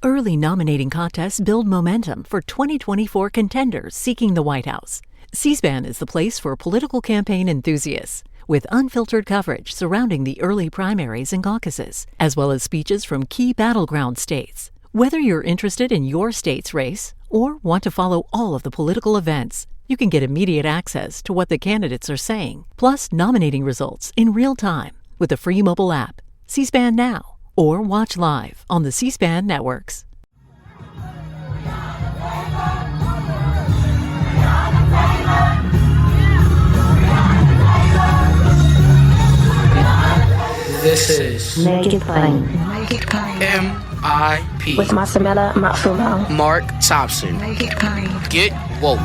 Early nominating contests build momentum for 2024 contenders seeking the White House. C-SPAN is the place for political campaign enthusiasts, with unfiltered coverage surrounding the early primaries and caucuses, as well as speeches from key battleground states. Whether you're interested in your state's race or want to follow all of the political events, you can get immediate access to what the candidates are saying, plus nominating results in real time with the free mobile app, C-SPAN Now, or watch live on the C-SPAN networks. This is Make It Plain. MIP With Masamela Matfumo. Mark Thompson. Make It Plain. Get woke.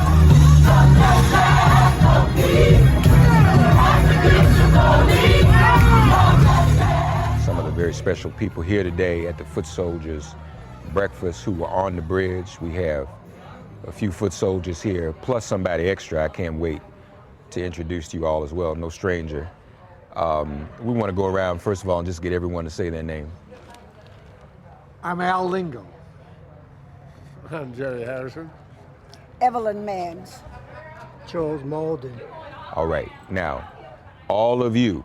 Some of the very special people here today at the Foot Soldiers breakfast who were on the bridge. We have a few foot soldiers here, plus somebody extra I can't wait to introduce to you all as well, no stranger. We want to go around first of all and just get everyone to say their name. I'm Al Lingo. I'm Jerry Harrison. Evelyn Manns. Charles Mauldin. All right, now, all of you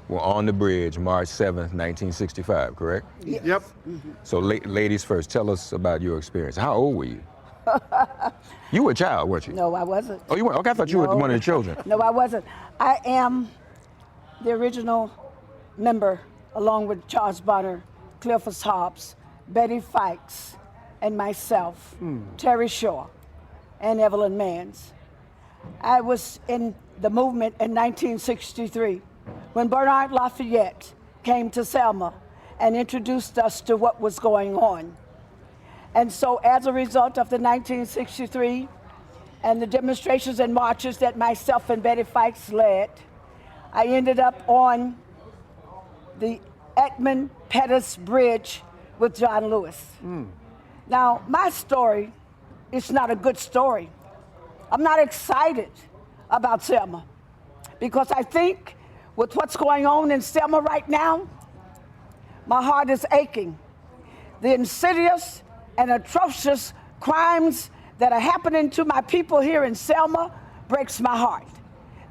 were on the bridge March 7th, 1965, correct? Yes. Yep. Mm-hmm. So ladies first, tell us about your experience. How old were you? You were a child, weren't you? No, I wasn't. Oh, you weren't? Okay, I thought you were one of the children. No, I wasn't. I am the original member, along with Charles Bonner, Clifford Hobbs, Betty Fikes, and myself, Terry Shaw, and Evelyn Manns. I was in the movement in 1963 when Bernard Lafayette came to Selma and introduced us to what was going on. And so as a result of the 1963 and the demonstrations and marches that myself and Betty Fikes led, I ended up on the Edmund Pettus Bridge with John Lewis. Now, my story is not a good story. I'm not excited about Selma because I think with what's going on in Selma right now, my heart is aching. The insidious and atrocious crimes that are happening to my people here in Selma breaks my heart.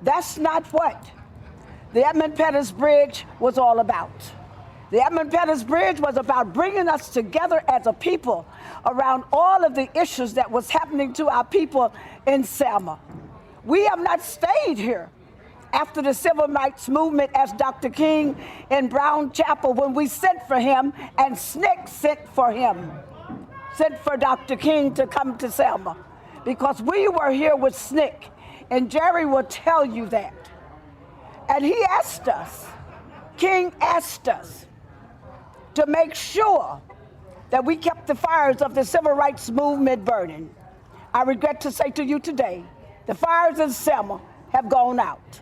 That's not what the Edmund Pettus Bridge was all about. The Edmund Pettus Bridge was about bringing us together as a people around all of the issues that was happening to our people in Selma. We have not stayed here after the civil rights movement as Dr. King in Brown Chapel when we sent for him and SNCC sent for Dr. King to come to Selma because we were here with SNCC, and Jerry will tell you that. And he asked us, King asked us to make sure that we kept the fires of the civil rights movement burning. I regret to say to you today, the fires in Selma have gone out.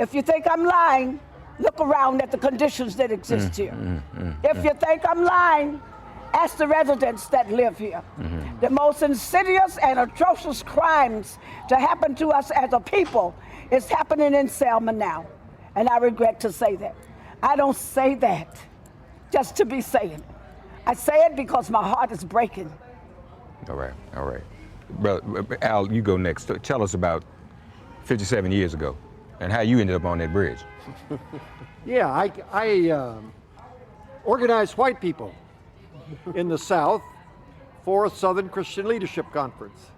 If you think I'm lying, look around at the conditions that exist here. If you think I'm lying, ask the residents that live here. The most insidious and atrocious crimes to happen to us as a people is happening in Selma now. And I regret to say that. I don't say that just to be saying it. I say it because my heart is breaking. All right. Brother, Al, you go next. Tell us about 57 years ago and how you ended up on that bridge. Yeah, I organized white people in the South for a Southern Christian Leadership Conference.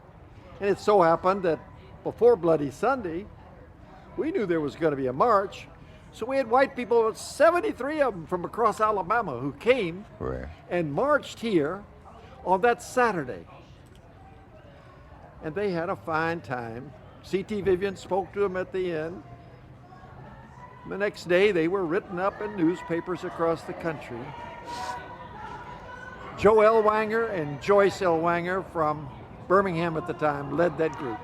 And it so happened that before Bloody Sunday, we knew there was going to be a march. So we had white people, 73 of them from across Alabama, who came and marched here on that Saturday. And they had a fine time. C.T. Vivian spoke to them at the end. The next day, they were written up in newspapers across the country. Joe Ellwanger and Joyce Ellwanger from Birmingham at the time led that group.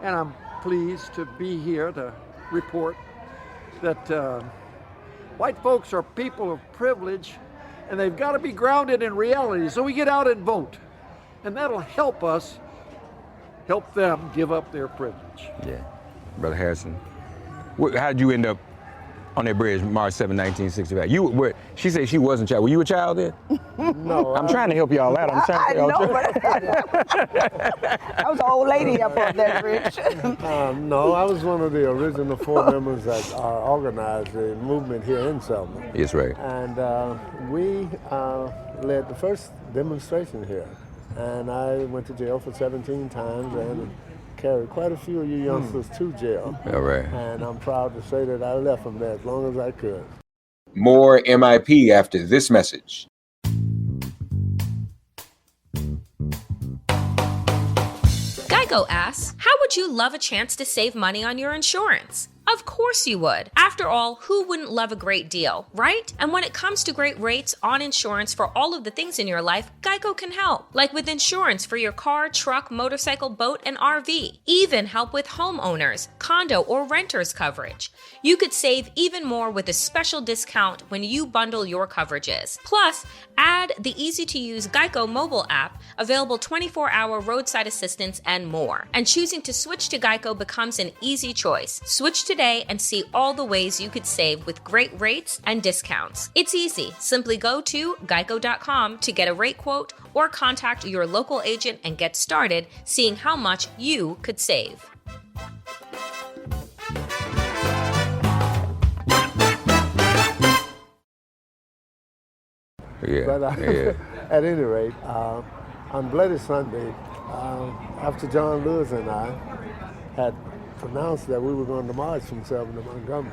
And I'm pleased to be here to report that white folks are people of privilege and they've got to be grounded in reality. So we get out and vote. And that'll help us help them give up their privilege. Yeah. Brother Harrison, how did you end up On that bridge, March 7, 1965. You were, she said she wasn't a child. Were you a child then? No. I'm trying to help y'all out. I'm trying to I help know, but I was an old lady up on that bridge. No, I was one of the original 4 members that organized the movement here in Selma. Yes, right. And we led the first demonstration here. And I went to jail for 17 times and carried quite a few of you youngsters to jail. All right. And I'm proud to say that I left from there as long as I could. More MIP after this message. Geico asks, how would you love a chance to save money on your insurance? Of course you would. After all, who wouldn't love a great deal, right? And when it comes to great rates on insurance for all of the things in your life, Geico can help. Like with insurance for your car, truck, motorcycle, boat, and RV. Even help with homeowners, condo, or renters coverage. You could save even more with a special discount when you bundle your coverages. Plus, add the easy-to-use Geico mobile app, available 24-hour roadside assistance, and more. And choosing to switch to Geico becomes an easy choice. Switch today and see all the ways you could save with great rates and discounts. It's easy. Simply go to geico.com to get a rate quote or contact your local agent and get started seeing how much you could save. Yeah. But at any rate, on Bloody Sunday, after John Lewis and I had announced that we were going to march from Selma to Montgomery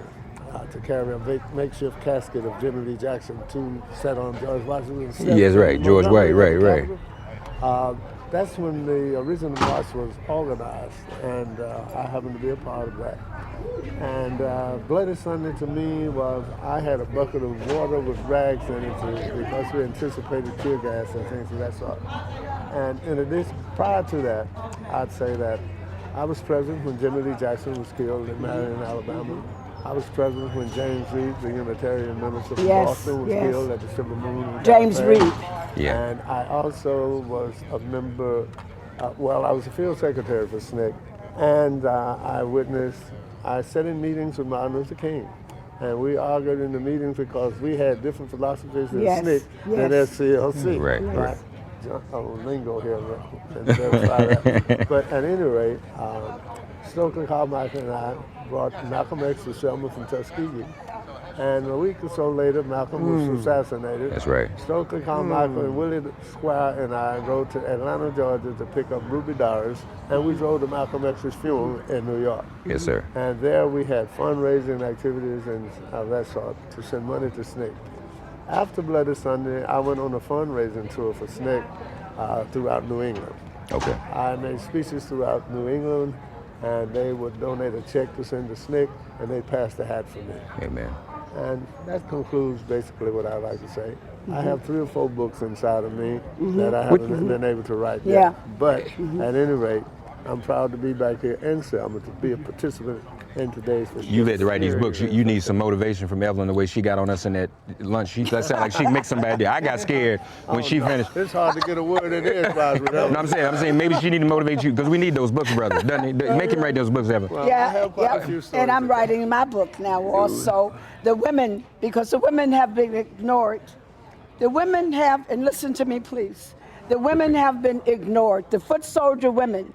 to carry a makeshift casket of Jimmy Lee Jackson to set on George Washington's. Yes, right. George White, right. That's when the original march was organized, and I happened to be a part of that. And Bloody Sunday to me was, I had a bucket of water with rags in it because we anticipated tear gas and things of that sort. And in addition, prior to that, I'd say that I was present when Jimmy Lee Jackson was killed in Marion, Alabama. I was present when James Reed, the Unitarian minister from Boston, was killed at the Silver Moon. James Reed. Yeah. And I also was a member, I was a field secretary for SNCC, and I sat in meetings with Martin Luther King. And we argued in the meetings because we had different philosophies in SNCC than SCLC. Right. Lingo here, and verify that. But at any rate, Stokely Carmichael and I brought Malcolm X to Selma from Tuskegee. And a week or so later, Malcolm was assassinated. That's right. Stokely Carmichael and Willie Squire and I rode to Atlanta, Georgia to pick up Ruby Doris, and we drove to Malcolm X's funeral in New York. Yes, sir. And there we had fundraising activities and that sort to send money to SNCC. After Bloody Sunday, I went on a fundraising tour for SNCC throughout New England. Okay. I made speeches throughout New England, and they would donate a check to send to SNCC, and they passed the hat for me. Amen. And that concludes basically what I like to say. I have 3 or 4 books inside of me that I haven't been able to write yet. But at any rate, I'm proud to be back here in Selma to be a participant in today's festival. You had to write these books. You need some motivation from Evelyn, the way she got on us in that lunch. That sounded like she mixed somebody there. I got scared when she finished. It's hard to get a word in edgewise with Evelyn. No, I'm saying maybe she need to motivate you, because we need those books, brother. Make him write those books, Evelyn. Well, I have quite a few stories And I'm writing my book now also. The women, because the women have been ignored. The women have, and listen to me please, the women have been ignored. The foot soldier women.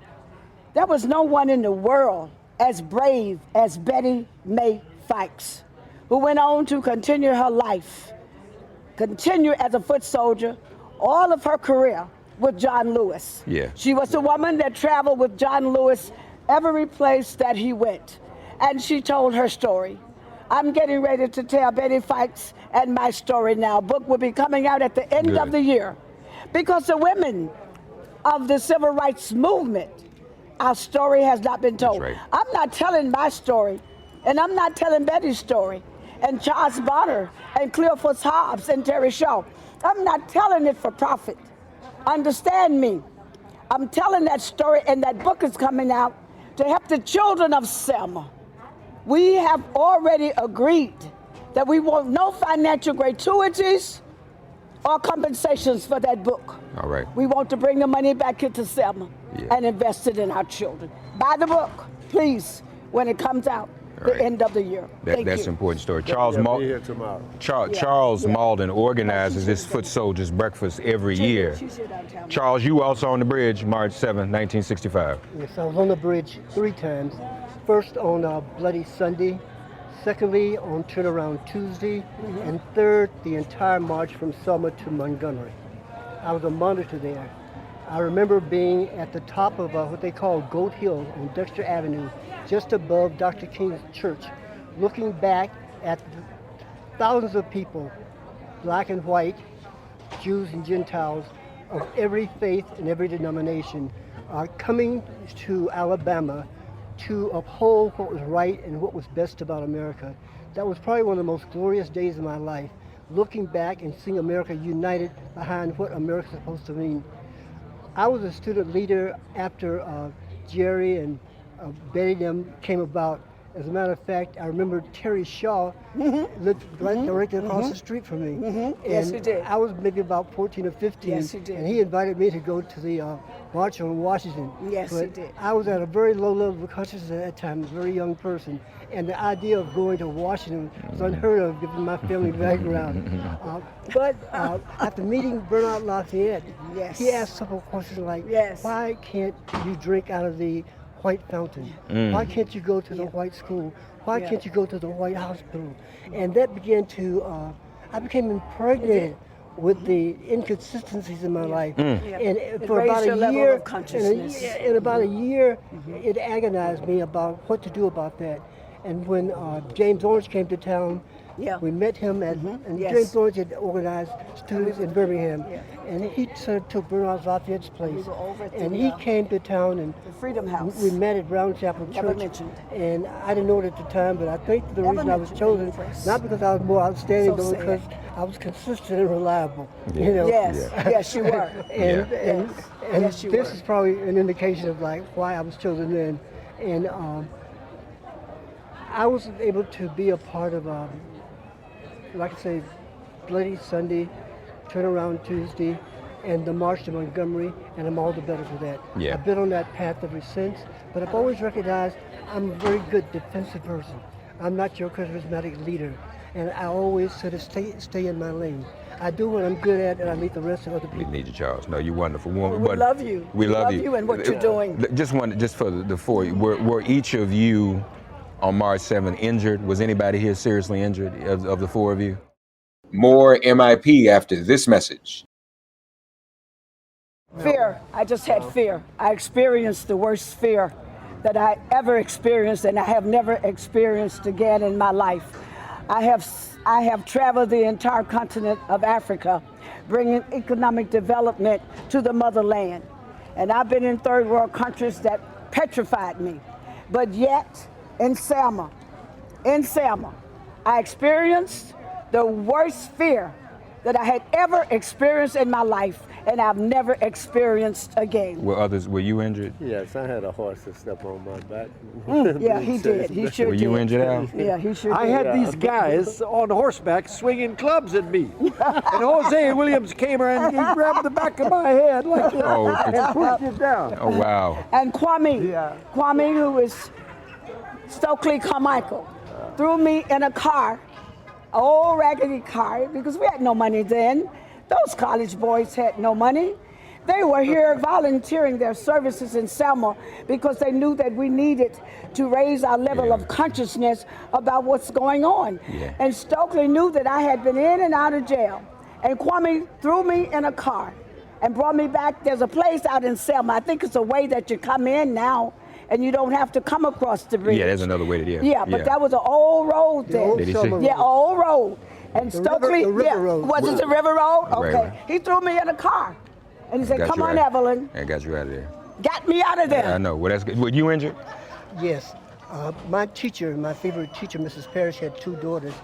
There was no one in the world as brave as Betty Mae Fikes, who went on to continue her life, continue as a foot soldier, all of her career with John Lewis. Yeah. She was the woman that traveled with John Lewis every place that he went. And she told her story. I'm getting ready to tell Betty Fikes and my story now. Book will be coming out at the end of the year. Because the women of the civil rights movement, our story has not been told. Right. I'm not telling my story, and I'm not telling Betty's story, and Charles Bonner, and Cleophas Hobbs, and Terry Shaw. I'm not telling it for profit. Understand me. I'm telling that story, and that book is coming out to help the children of Selma. We have already agreed that we want no financial gratuities or compensations for that book. All right. We want to bring the money back into Selma and invest it in our children. Buy the book, please, when it comes out. the end of the year. That's an important story. Charles They'll be here tomorrow. Charles Mauldin organizes this Foot Soldiers Breakfast every year. Charles, you were also on the bridge March 7, 1965. Yes, I was on the bridge 3 times. First on Bloody Sunday, secondly on Turnaround Tuesday, and third the entire march from Selma to Montgomery. I was a monitor there. I remember being at the top of what they call Goat Hill on Dexter Avenue, just above Dr. King's church, looking back at thousands of people, black and white, Jews and Gentiles, of every faith and every denomination, coming to Alabama to uphold what was right and what was best about America. That was probably one of the most glorious days of my life, looking back and seeing America united behind what America's supposed to mean. I was a student leader after Jerry and Betty them came about. As a matter of fact, I remember Terry Shaw lived right there across the street from me. And yes, he did. I was maybe about 14 or 15. Yes, he did. And he invited me to go to the March on Washington. Yes, but he did. I was at a very low level of consciousness at that time, a very young person. And the idea of going to Washington was unheard of given my family background. But after meeting Bernard Lafayette, he asked simple questions like, why can't you drink out of the white fountain? Why can't you go to the white school? Why can't you go to the white hospital? And that began to, I became impregnated with the inconsistencies in my life. And for about a year, in about a year, it agonized me about what to do about that. And when James Orange came to town, we met him at, and James Orange had organized students in Birmingham, and he sort of took Bernard Lafayette's place. And he came to town, and the Freedom House. We met at Brown Chapel Church. And I didn't know it at the time, but I think the reason I was chosen, not because I was more outstanding, but because I was consistent and reliable. You know? Yes, you were. And this is probably an indication of like why I was chosen then. And I was able to be a part of, like I say, Bloody Sunday, Turnaround Tuesday, and the March to Montgomery, and I'm all the better for that. I've been on that path ever since, but I've always recognized I'm a very good defensive person. I'm not your charismatic leader, and I always sort of stay in my lane. I do what I'm good at, and I leave the rest of other people. We need you, Charles. No, you're wonderful. We love you. We love you and what you're doing. Just for the four, were each of you on March 7th injured? Was anybody here seriously injured of the four of you? More MIP after this message. Fear. I just had fear. I experienced the worst fear that I ever experienced, and I have never experienced again in my life. I have traveled the entire continent of Africa, bringing economic development to the motherland. And I've been in third world countries that petrified me. But yet, in Selma, I experienced the worst fear that I had ever experienced in my life, and I've never experienced again. Were you injured? Yes, I had a horse that stepped on my back. Yeah, he did. He sure did. Were you injured, Al? Yeah, he sure did. I had these guys on horseback swinging clubs at me. And Jose Williams came around and he grabbed the back of my head like this and pushed it down. Oh, wow. And Kwame, who is Stokely Carmichael, threw me in a car, an old raggedy car, because we had no money then. Those college boys had no money. They were here volunteering their services in Selma because they knew that we needed to raise our level of consciousness about what's going on. And Stokely knew that I had been in and out of jail. And Kwame threw me in a car and brought me back. There's a place out in Selma. I think it's a way that you come in now, and you don't have to come across the bridge. Yeah, there's another way to do it. Yeah, but that was an old road then. Did he see? Yeah, old road. And Stokely, the river road. Was it the river road? Okay. Right. He threw me in a car. And he said, come on, Evelyn. And got you out of there. Got me out of there. I know. Well, that's good. Were you injured? Yes. My teacher, my favorite teacher, Mrs. Parrish, had 2 daughters.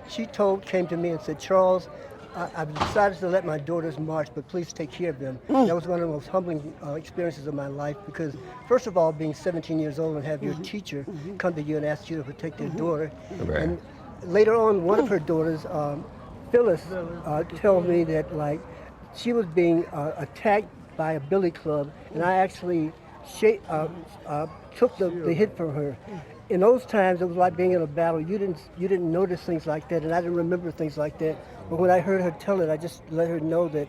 She came to me and said, Charles, I've decided to let my daughters march, but please take care of them. That was one of the most humbling experiences of my life because, first of all, being 17 years old and have your teacher come to you and ask you to protect their daughter. Right. And later on, one of her daughters, Phyllis, told me that like she was being attacked by a billy club, and I actually took the hit from her. in those times, it was like being in a battle. You didn't notice things like that, and I didn't remember things like that. But when I heard her tell it, I just let her know that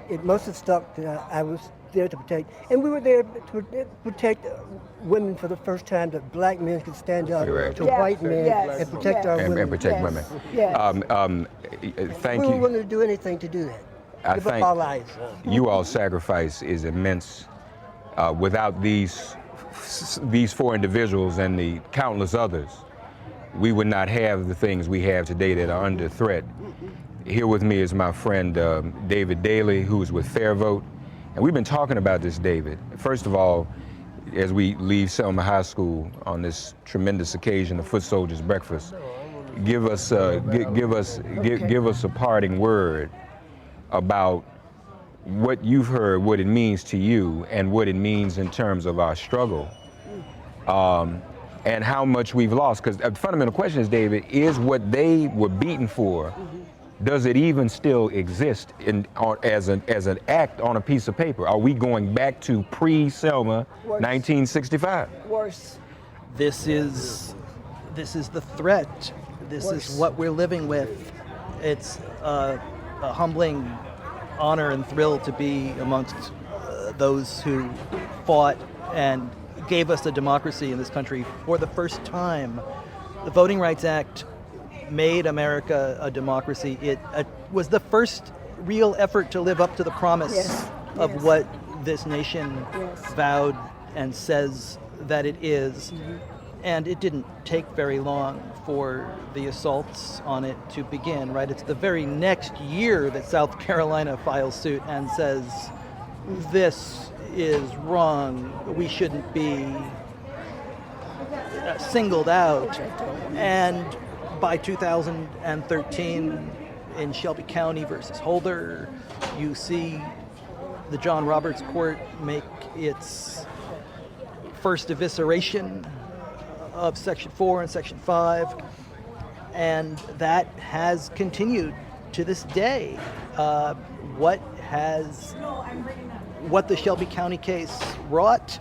it must have stuck, that I was there to protect. And we were there to protect women for the first time, that black men could stand up to white men and protect our women. And protect women. Yes. Thank we you. were willing to do anything to do that. I Give up our lives. You all's sacrifice is immense. Without these four individuals and the countless others, we would not have the things we have today that are under threat. Here with me is my friend David Daley, who is with Fair Vote. And we've been talking about this, David. First of all, as we leave Selma High School on this tremendous occasion, the Foot Soldiers Breakfast, give us a parting word about what you've heard, what it means to you, and what it means in terms of our struggle, and how much we've lost. Because the fundamental question is, David, is what they were beaten for, does it even still exist as an act on a piece of paper? Are we going back to pre-Selma 1965? Worse. This is the threat. This is what we're living with. It's a humbling honor and thrill to be amongst those who fought and gave us a democracy in this country for the first time. The Voting Rights Act made America a democracy. It was the first real effort to live up to the promise of what this nation vowed and says that it is. And it didn't take very long for the assaults on it to begin, right? It's the very next year that South Carolina files suit and says, this is wrong, we shouldn't be singled out. And by 2013, in Shelby County versus Holder, you see the John Roberts Court make its first evisceration of Section 4 and Section 5, and that has continued to this day. What the Shelby County case wrought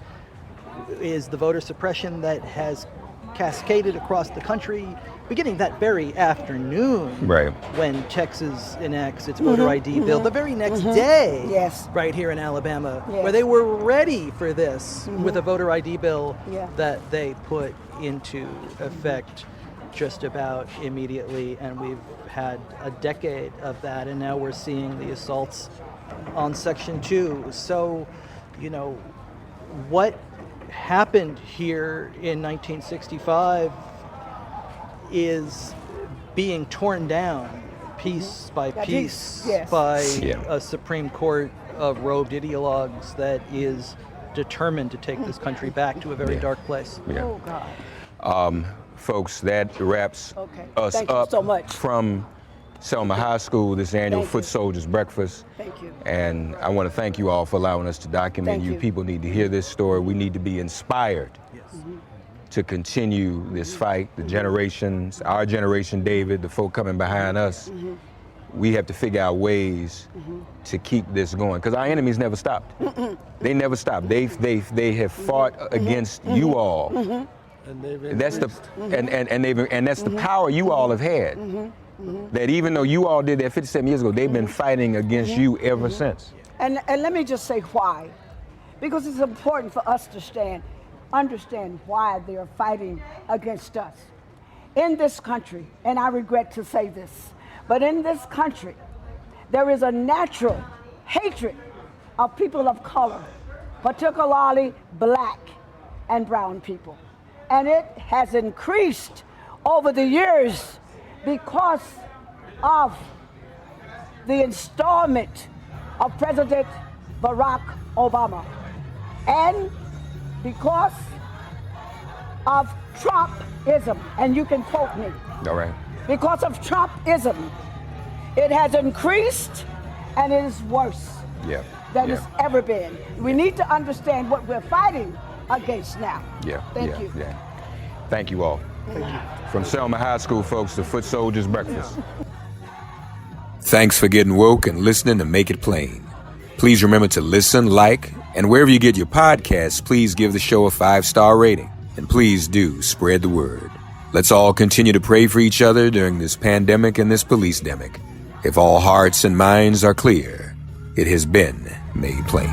is the voter suppression that has cascaded across the country, beginning that very afternoon when Texas enacts its voter ID bill, the very next day, right here in Alabama, where they were ready for this with a voter ID bill that they put into effect just about immediately. And we've had a decade of that, and now we're seeing the assaults on Section 2. So, you know, what happened here in 1965 is being torn down piece by piece by a Supreme Court of robed ideologues that is determined to take this country back to a very dark place. Oh, God. Folks, that wraps us Thank up you so much. from Selma High School, this annual Foot Soldiers Breakfast. Thank you. And I want to thank you all for allowing us to document you. People need to hear this story. We need to be inspired to continue this fight. The generations, our generation, David, the folk coming behind us, we have to figure out ways to keep this going, because our enemies never stopped. They never stopped. They have fought against you all. And that's the that's the power you all have had. That even though you all did that 57 years ago, they've been fighting against you ever since. And let me just say why. Because it's important for us to understand why they are fighting against us. In this country, and I regret to say this, but in this country, there is a natural hatred of people of color, particularly black and brown people. And it has increased over the years because of the installment of President Barack Obama, and because of Trumpism, and you can quote me. All right. Because of Trumpism, it has increased, and it is worse than it's ever been. We need to understand what we're fighting against now. Thank you. Thank you all. Thank you. From Selma High School, folks, the Foot Soldiers Breakfast. Thanks for getting woke and listening to Make It Plain. Please remember to listen, like, and wherever you get your podcasts, please give the show a 5-star rating. And please do spread the word. Let's all continue to pray for each other during this pandemic and this police-demic. If all hearts and minds are clear, it has been made plain.